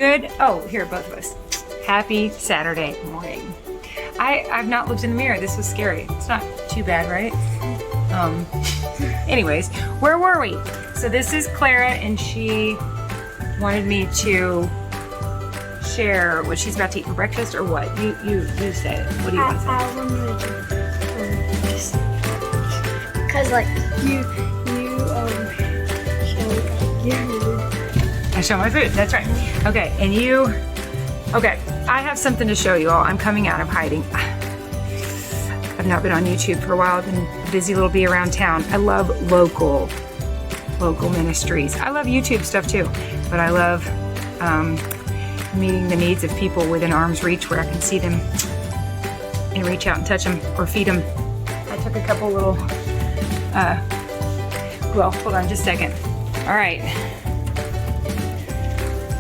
Good. Oh, here, both of us. Happy Saturday morning. I've not looked in the mirror. This was scary. It's not too bad, right? Anyways, where were we? So this is Clara, and she wanted me to share what she's about to eat for breakfast, or what? You say it. What do you want to say? I wanted to because like you I show my food, that's right. Okay, and okay, I have something to show you all. I'm coming out of hiding. I've not been on YouTube for a while. I've been busy little bee around town. I love local ministries. I love YouTube stuff too, but I love meeting the needs of people within arm's reach where I can see them and reach out and touch them or feed them. I took a couple little, well, hold on just a second. All right.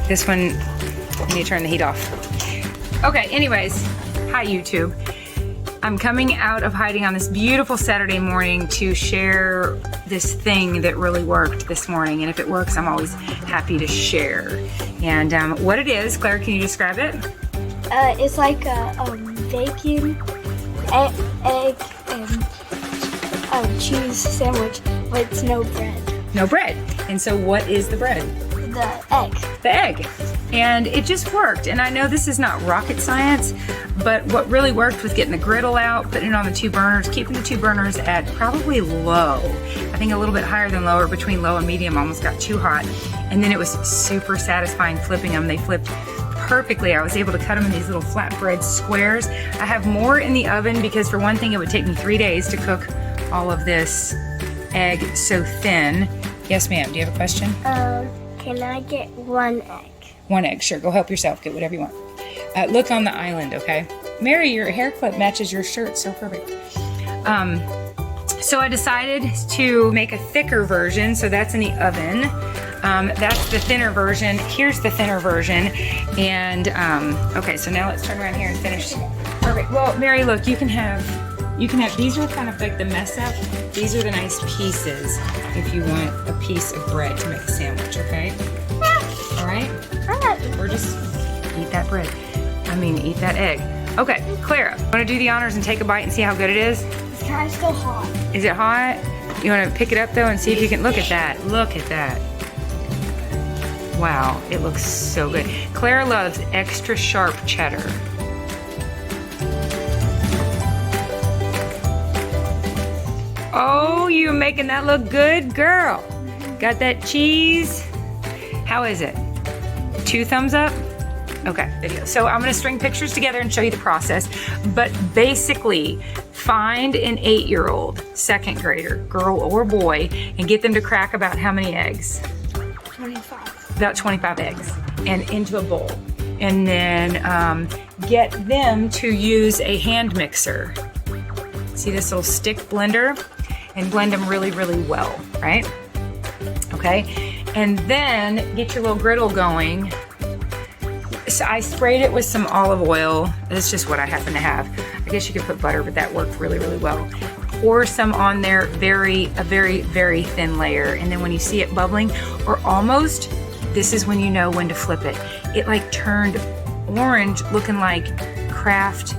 This one, you need to turn the heat off. Okay, anyways, hi YouTube. I'm coming out of hiding on this beautiful Saturday morning to share this thing that really worked this morning. And if it works, I'm always happy to share. And what it is, Claire, can you describe it? It's like a bacon, egg, and cheese sandwich, but it's no bread. No bread. And so what is the bread? The egg. The egg. And it just worked. And I know this is not rocket science, but what really worked was getting the griddle out, putting it on the two burners, keeping the two burners at probably low. I think a little bit higher than lower, between low and medium, almost got too hot. And then it was super satisfying flipping them. They flipped perfectly. I was able to cut them in these little flatbread squares. I have more in the oven because for one thing, it would take me 3 days to cook all of this egg so thin. Yes, ma'am. Do you have a question? Can I get one egg? One egg, sure. Go help yourself. Get whatever you want. Look on the island, okay? Mary, your hair clip matches your shirt so perfect. So I decided to make a thicker version, so that's in the oven. That's the thinner version. Here's the thinner version. And, okay, so now let's turn around here and finish. Perfect. Well, Mary, look, you can have, these are kind of like the mess up. These are the nice pieces if you want a piece of bread to make a sandwich, okay? All right? Or just eat that bread. Eat that egg. Okay, Clara, want to do the honors and take a bite and see how good it is? It's kind of still hot. Is it hot? You want to pick it up though and see if you can, look at that. Look at that. Wow, it looks so good. Clara loves extra sharp cheddar. Oh, you making that look good, girl. Got that cheese. How is it? 2 thumbs up? Okay, video. So I'm gonna string pictures together and show you the process. But basically, find an 8-year-old, second grader, girl or boy, and get them to crack about how many eggs? 25. About 25 eggs, and into a bowl. And then get them to use a hand mixer. See this little stick blender? And blend them really, really well, right? Okay, and then get your little griddle going. So I sprayed it with some olive oil. That's just what I happen to have. I guess you could put butter, but that worked really, really well. Pour some on there, a very, very thin layer. And then when you see it bubbling, or almost, this is when you know when to flip it. It like turned orange, looking like Kraft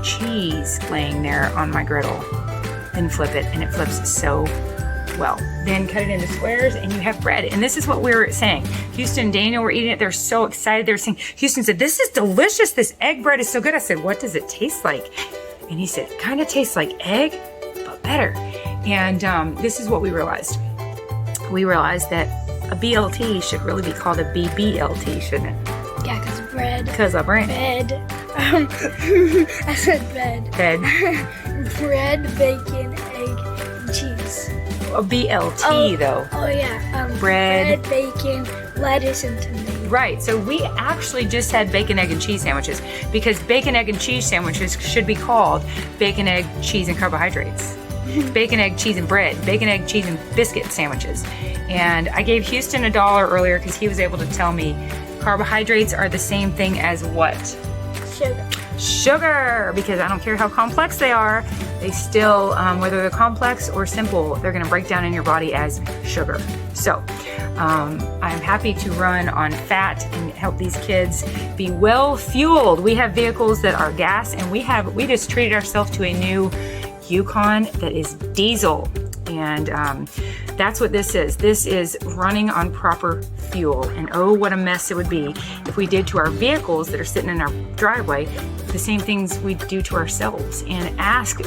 cheese laying there on my griddle. Then flip it, and it flips so well. Then cut it into squares, and you have bread. And this is what we were saying. Houston and Daniel were eating it. They're so excited. They were saying, Houston said, this is delicious. This egg bread is so good. I said, what does it taste like? And he said, it kind of tastes like egg, but better. And this is what we realized. We realized that a BLT should really be called a BBLT, shouldn't it? Yeah, because bread. Because of bread. Bed. I said bed. Bed. Bread, bacon, egg, and cheese. A BLT though. Oh yeah. Bread, bacon, lettuce, and tomato. Right. So we actually just had bacon, egg, and cheese sandwiches because bacon, egg, and cheese sandwiches should be called bacon, egg, cheese, and carbohydrates. Bacon, egg, cheese, and bread. Bacon, egg, cheese, and biscuit sandwiches. And I gave Houston $1 earlier because he was able to tell me carbohydrates are the same thing as what? Sugar. sugar, because I don't care how complex they are, they still, whether they're complex or simple, they're gonna break down in your body as sugar. So I'm happy to run on fat and help these kids be well fueled. We have vehicles that are gas, and we just treated ourselves to a new Yukon that is diesel. And that's what this is. This is running on proper fuel. And oh, what a mess it would be if we did to our vehicles that are sitting in our driveway the same things we do to ourselves, and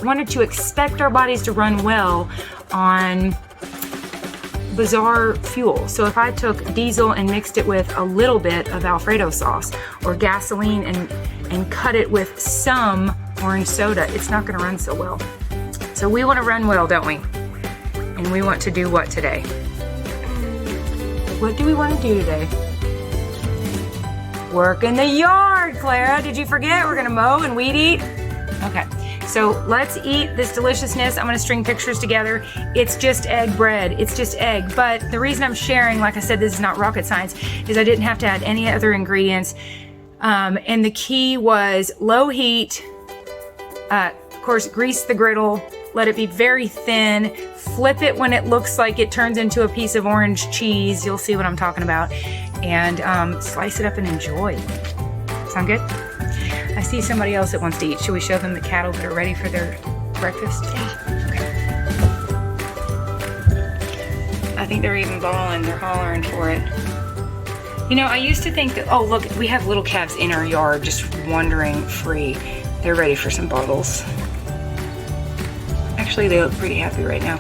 wanted to expect our bodies to run well on bizarre fuel. So if I took diesel and mixed it with a little bit of Alfredo sauce or gasoline and cut it with some orange soda, it's not gonna run so well. So we wanna run well, don't we? And we want to do what today? What do we want to do today? Work in the yard, Clara. Did you forget? We're gonna mow and weed eat? Okay, so let's eat this deliciousness. I'm gonna string pictures together. It's just egg bread, it's just egg. But the reason I'm sharing, like I said, this is not rocket science, is I didn't have to add any other ingredients. And the key was low heat, of course, grease the griddle, let it be very thin, flip it when it looks like it turns into a piece of orange cheese. You'll see what I'm talking about. And slice it up and enjoy. Sound good? I see somebody else that wants to eat. Should we show them the cattle that are ready for their breakfast? Yeah. Okay. I think they're even bawling. They're hollering for it. You know, I used to think that, oh look, we have little calves in our yard just wandering free. They're ready for some bottles. Actually, they look pretty happy right now.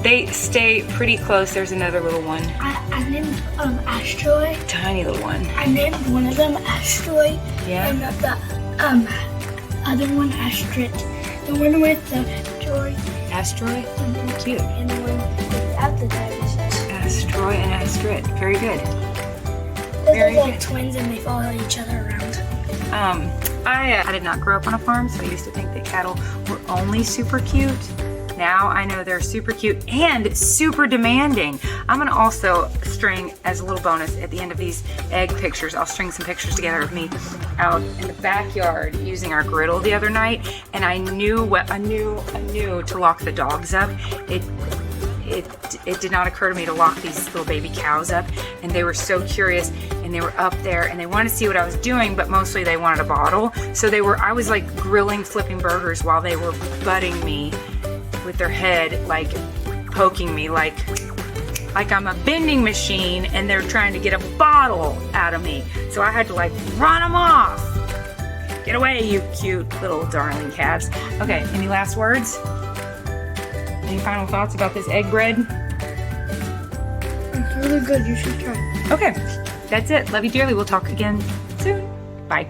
They stay pretty close. There's another little one. I named Asteroid. Tiny little one. I named one of them Asteroid. Yeah. And the other one Astrid. The one with the joy. Asteroid? Cute. And the one without the dinosaurs. Asteroid and Astrid. Very good. Those Very are like good. twins, and they follow each other around. I did not grow up on a farm, so I used to think that cattle were only super cute. Now I know they're super cute and super demanding. I'm gonna also string, as a little bonus at the end of these egg pictures, I'll string some pictures together of me out in the backyard using our griddle the other night, and I knew to lock the dogs up. It did not occur to me to lock these little baby cows up, and they were so curious, and they were up there and they wanted to see what I was doing, but mostly they wanted a bottle. So I was like grilling, flipping burgers while they were butting me with their head, like poking me like I'm a vending machine, and they're trying to get a bottle out of me. So I had to like run them off. Get away, you cute little darling calves. Okay, any last words? Any final thoughts about this egg bread? It's really good. You should try. Okay, that's it. Love you dearly. We'll talk again soon. Bye.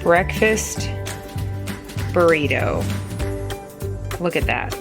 Breakfast burrito. Look at that.